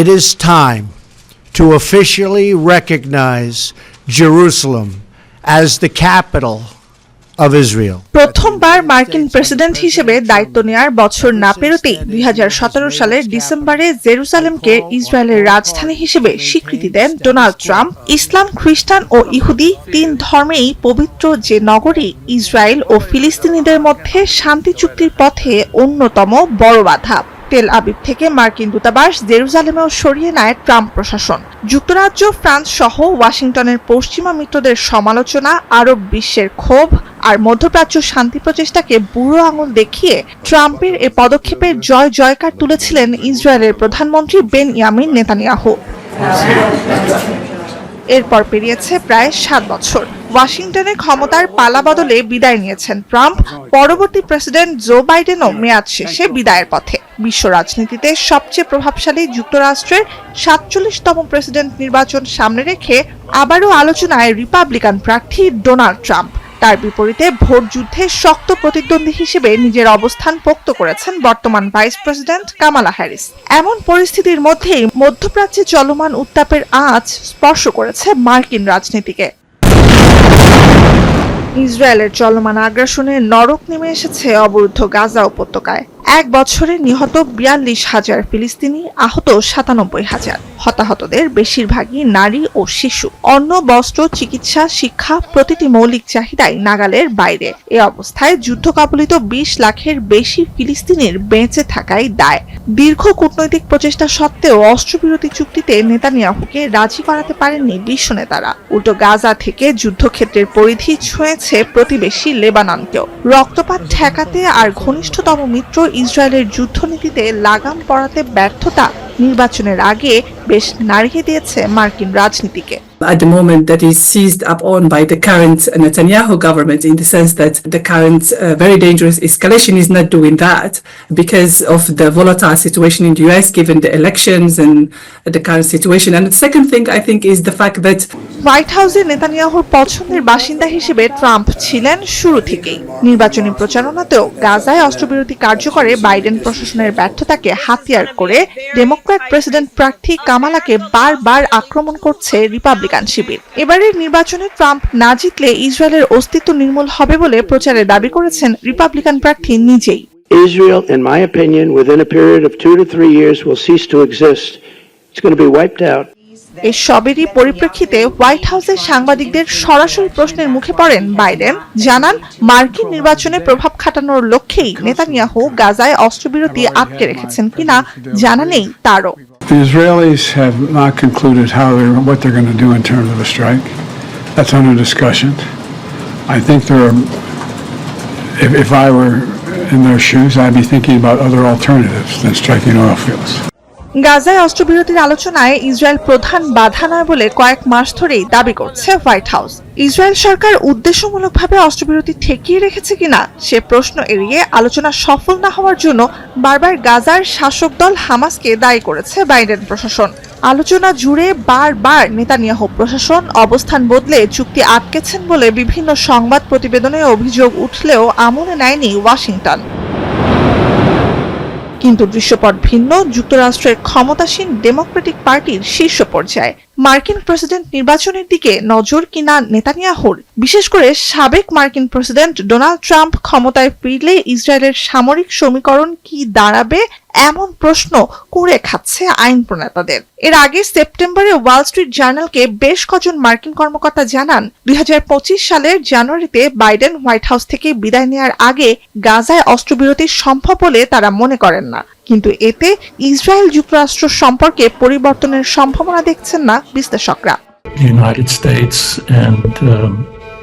It is time to officially recognize Jerusalem as the capital of Israel. প্রথমবার মার্কিন president হিসেবে দায়িত্ব নেয়ার বছর না পেরোতেই 2017 সালের ডিসেম্বরে জেরুজালেমকে ইসরায়েলের রাজধানী হিসেবে স্বীকৃতি দেন ডোনাল্ড ট্রাম্প। ইসলাম, খ্রিস্টান ও ইহুদি তিন ধর্মেই পবিত্র যে নগরী ইসরায়েল ও ফিলিস্তিনিদের মধ্যে শান্তি চুক্তির পথে অন্যতম বড় বাধা। তেল আবিব থেকে মার্কিন দূতাবাস জেরুজালেমেও সরিয়ে নেয় ট্রাম্প প্রশাসন। যুক্তরাজ্য, ফ্রান্স সহ ওয়াশিংটনের পশ্চিমা মিত্রদের সমালোচনা, আরব বিশ্বের ক্ষোভ আর মধ্যপ্রাচ্য শান্তি প্রচেষ্টাকে বুড়ো আঙুল দেখিয়ে ট্রাম্পের এ পদক্ষেপের জয় জয়কার তুলেছিলেন ইসরায়েলের প্রধানমন্ত্রী বেনয়ামিন নেতানিয়াহু। এরপর পেরিয়েছে প্রায় 7 বছর। ওয়াশিংটনে ক্ষমতার পালাবদলে বিদায় নিয়েছেন ট্রাম্প। পরবর্তী প্রেসিডেন্ট জো বাইডেনও মেয়াদ শেষে বিদায়ের পথে। বিশ্ব রাজনীতিতে সবচেয়ে প্রভাবশালী যুক্তরাষ্ট্রের 47তম প্রেসিডেন্ট নির্বাচন সামনে রেখে আবারও আলোচনায় রিপাবলিকান প্রার্থী ডোনাল্ড ট্রাম্প। তার বিপরীতে ভোট যুদ্ধে শক্ত প্রতিদ্বন্দ্বী হিসেবে নিজের অবস্থান পোক্ত করেছেন বর্তমান ভাইস প্রেসিডেন্ট কামালা হ্যারিস। এমন পরিস্থিতির মধ্যেই মধ্যপ্রাচ্যে চলমান উত্তাপের আঁচ স্পর্শ করেছে মার্কিন রাজনীতিকে। ইসরায়েলের চলমান আগ্রাসনে নরক নেমে এসেছে অবরুদ্ধ গাজা উপত্যকায়। 1 বছরে নিহত 42,000 ফিলিস্তিনি, আহত 97,000। হতাহতদের বেশিরভাগই নারী ও শিশু। অন্ন, বস্ত্র, চিকিৎসা, শিক্ষা প্রতিটি মৌলিক চাহিদাই নাগালের বাইরে। এ অবস্থায় যুদ্ধ কবলিত 20 লাখের বেশি ফিলিস্তিনির বেঁচে থাকাই দায়। দীর্ঘ কূটনৈতিক প্রচেষ্টা সত্ত্বেও অস্ত্রবিরতি চুক্তিতে নেতানিয়াহুকে রাজি করাতে পারেননি বিশ্ব নেতারা। উল্টো গাজা থেকে যুদ্ধক্ষেত্রের পরিধি ছুঁয়েছে প্রতিবেশী লেবাননকেও। রক্তপাত ঠেকাতে আর ঘনিষ্ঠতম মিত্র ইসরায়েলের যুদ্ধনীতিতে লাগাম পরাতে ব্যর্থতা নির্বাচনের আগে বেশ নাড়িয়ে দিয়েছে মার্কিন রাজনীতিকে। At the moment, that is seized up on by the current Netanyahu government, in the sense that the current very dangerous escalation is not doing that because of the volatile situation in the US, given the elections and the current situation. And the second thing, I think, is the fact that white হাউসে নেতানিয়াহুর পছন্দের বাসিন্দা হিসেবে Trump ছিলেন শুরু থেকেই। নির্বাচনী প্রচারণাতেও গাজায় অস্ত্রবিরতি কার্যকরে বাইডেন প্রশাসনের ব্যর্থতাকে হাতিয়ার করে ডেমোক্র্যাট প্রেসিডেন্ট প্রার্থী কামালাকে বারবার আক্রমণ করছে রিপাবলিকান শিবির। এবারের নির্বাচনে ট্রাম্প না জিতলে ইসরায়েলের অস্তিত্ব নির্মূল হবে বলে প্রচারে দাবি করেছেন রিপাবলিকান প্রার্থী নিজেই। Israel, in my opinion, within a period of 2 to 3 years will cease to exist. It's going to be wiped out. এই সবেরই পরিপ্রেক্ষিতে হোয়াইট হাউসের সাংবাদিকদের সরাসরি প্রশ্নের মুখে পড়েন বাইডেন। জানান, মার্কিন নির্বাচনে প্রভাব খাটানোর লক্ষ্যেই নেতানিয়াহু গাজায় অস্ত্রবিরতি আটকে রেখেছেন কিনা জানা নেই তারও। The Israelis have not concluded what they're going to do in terms of a strike. That's under discussion. I think if I were in their shoes, I'd be thinking about other alternatives than striking oil fields. গাজায় অস্ত্রবিরতির আলোচনায় Israel প্রধান বাধা নয় বলে কয়েক মাস ধরেই দাবি করছে হোয়াইট হাউস। ইসরায়েল সরকার উদ্দেশ্যমূলকভাবে অস্ত্রবিরতি ঠেকিয়ে রেখেছে কিনা সে প্রশ্ন এড়িয়ে আলোচনা সফল না হওয়ার জন্য বারবার গাজার শাসক দল হামাসকে দায়ী করেছে বাইডেন প্রশাসন। আলোচনা জুড়ে বারবার নেতানিয়াহু প্রশাসন অবস্থান বদলে চুক্তি আটকেছেন বলে বিভিন্ন সংবাদ প্রতিবেদনে অভিযোগ উঠলেও আমলে নেয়নি ওয়াশিংটন। কিন্তু দৃশ্যপট ভিন্ন যুক্তরাষ্ট্রের ক্ষমতাসীন ডেমোক্রেটিক পার্টির শীর্ষ পর্যায়ে। মার্কিন প্রেসিডেন্ট নির্বাচনের দিকে নজর কিনা নেতানিয়াহুর, বিশেষ করে সাবেক মার্কিন প্রেসিডেন্ট ডোনাল্ড ট্রাম্প ক্ষমতায় ফিরলে ইসরায়েলের সামরিক সমীকরণ কি দাঁড়াবে এমন প্রশ্ন কুঁড়ে খাচ্ছে আইন প্রণেতাদের। এর আগে সেপ্টেম্বরে ওয়াল স্ট্রিট জার্নালকে বেশ কজন মার্কিন কর্মকর্তা জানান, 2025 সালের জানুয়ারিতে বাইডেন হোয়াইট হাউস থেকে বিদায় নেওয়ার আগে গাজায় অস্ত্রবিরতি সম্ভব বলে তারা মনে করেন না। কিন্তু এতে ইসরায়েল যুক্তরাষ্ট্র সম্পর্কে পরিবর্তনের সম্ভাবনা দেখছেন না বিশ্লেষকরা। The United States and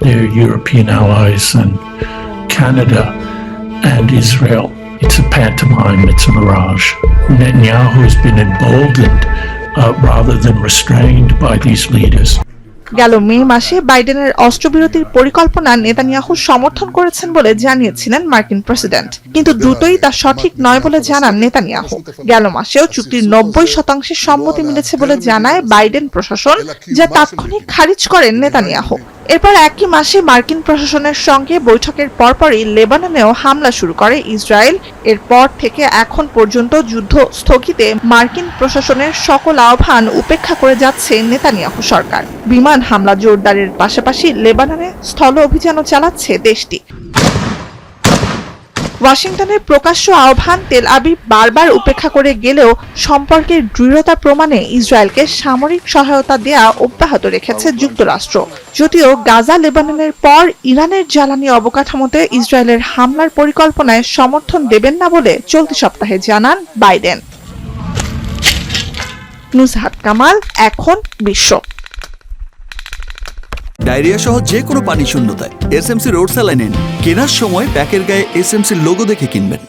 their European allies and Canada and Israel. It's a pantomime, it's a mirage. Netanyahu has been emboldened rather than restrained by these leaders. গেল মে মাসে বাইডেনের অস্ত্রবিরতির পরিকল্পনা নেতানিয়াহু সমর্থন করেছেন বলে জানিয়েছিলেন মার্কিন প্রেসিডেন্ট, কিন্তু দ্রুতই তা সঠিক নয় বলে জানান নেতানিয়াহু। গেল মাসেও চুক্তির 90% সম্মতি মিলেছে বলে জানায় বাইডেন প্রশাসন, যা তাৎক্ষণিক খারিজ করেন নেতানিয়াহু। এরপর একই মাসে মার্কিন প্রশাসনের সঙ্গে বৈঠকের পরপরই লেবাননেও হামলা শুরু করে ইসরায়েল। এরপর থেকে এখন পর্যন্ত যুদ্ধ স্থগিতে মার্কিন প্রশাসনের সকল আহ্বান উপেক্ষা করে যাচ্ছে নেতানিয়াহু সরকার। বিমান হামলা জোরদারের পাশাপাশি লেবাননে স্থল অভিযানও চালাচ্ছে দেশটি। ওয়াশিংটনের প্রকাশ্য আহ্বান তেল আবিব বারবার উপেক্ষা করে গেলেও সম্পর্কের দৃঢ়তা প্রমাণে ইসরায়েলকে সামরিক সহায়তা দেয়া অব্যাহত রেখেছে যুক্তরাষ্ট্র। যদিও গাজা লেবাননের পর ইরানের জ্বালানি অবকাঠামোতে ইসরায়েলের হামলার পরিকল্পনায় সমর্থন দেবেন না বলে চলতি সপ্তাহে জানান বাইডেন। নুসহাত কামাল, এখন বিশ্ব। ডায়রিয়া সহ যে কোনো পানি শূন্যতায় এসএমসি রোড স্যালাইন নিন। কেনার সময় প্যাকের গায়ে এসএমসির লোগো দেখে কিনবেন।